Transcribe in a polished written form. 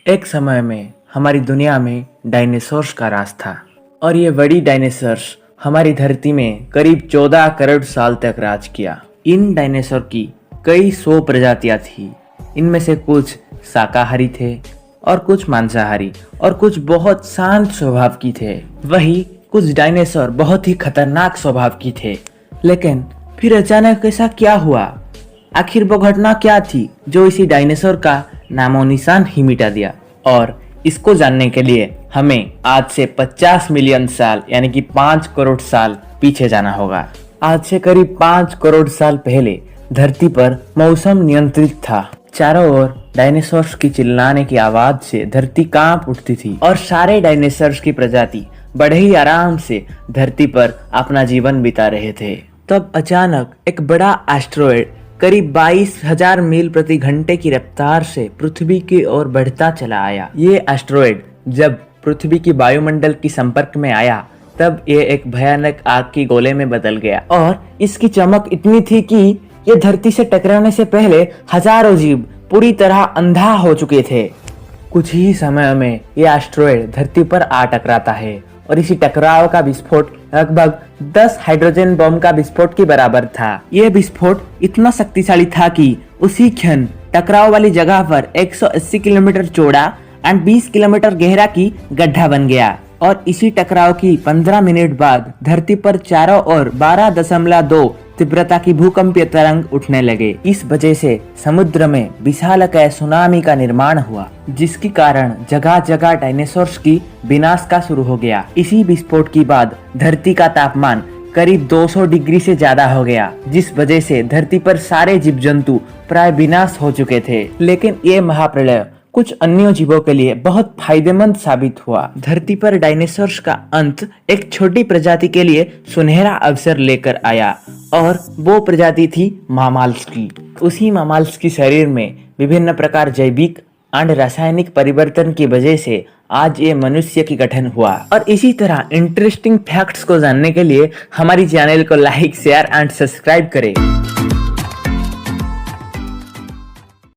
एक समय में हमारी दुनिया में डायनासोर्स का राज था और ये बड़ी डायनासोर्स हमारी धरती में करीब 14 करोड़ साल तक राज किया। इन डायनासोर की कई सौ प्रजातियां थी। इनमें से कुछ शाकाहारी थे और कुछ मांसाहारी और कुछ बहुत शांत स्वभाव की थे। वही कुछ डायनासोर बहुत ही खतरनाक स्वभाव की थे। लेकिन फिर अचानक ऐसा क्या हुआ? आखिर वो घटना क्या थी जो इसी डायनासोर का नामो निशान ही मिटा दिया? और इसको जानने के लिए हमें आज से 50 मिलियन साल यानी कि 5 करोड़ साल पीछे जाना होगा। आज से करीब 5 करोड़ साल पहले धरती पर मौसम नियंत्रित था। चारों ओर डायनासोर्स की चिल्लाने की आवाज से धरती कांप उठती थी और सारे डायनासोर्स की प्रजाति बड़े ही आराम से धरती पर अपना जीवन बिता रहे थे। तब अचानक एक बड़ा एस्टेरॉयड करीब 22,000 मील प्रति घंटे की रफ्तार से पृथ्वी की ओर बढ़ता चला आया। ये एस्टेरॉयड जब पृथ्वी की वायुमंडल की संपर्क में आया तब ये एक भयानक आग की गोले में बदल गया और इसकी चमक इतनी थी कि ये धरती से टकराने से पहले हजारों जीव पूरी तरह अंधा हो चुके थे। कुछ ही समय में ये एस्टेरॉयड धरती पर आ टकराता है और इसी टकराव का विस्फोट लगभग 10 हाइड्रोजन बम का विस्फोट के बराबर था। यह विस्फोट इतना शक्तिशाली था कि उसी क्षण टकराव वाली जगह पर 180 किलोमीटर चौड़ा और 20 किलोमीटर गहरा की गड्ढा बन गया और इसी टकराव की 15 मिनट बाद धरती पर चारों ओर 12.2 तीव्रता की भूकंपीय तरंग उठने लगे। इस वजह से समुद्र में विशालकाय सुनामी का निर्माण हुआ, जिसके कारण जगह जगह डायनासोर्स की विनाश का शुरू हो गया। इसी विस्फोट के बाद धरती का तापमान करीब 200 डिग्री से ज्यादा हो गया, जिस वजह से धरती पर सारे जीव जंतु प्राय विनाश हो चुके थे। लेकिन ये महाप्रलय कुछ अन्य जीवों के लिए बहुत फायदेमंद साबित हुआ। धरती पर डायनासोर्स का अंत एक छोटी प्रजाति के लिए सुनहरा अवसर लेकर आया और वो प्रजाति थी मामाल्स की। उसी मामाल्स की शरीर में विभिन्न प्रकार जैविक और रासायनिक परिवर्तन की वजह से आज ये मनुष्य की गठन हुआ। और इसी तरह इंटरेस्टिंग फैक्ट्स को जानने के लिए हमारी चैनल को लाइक, शेयर एंड सब्सक्राइब करें।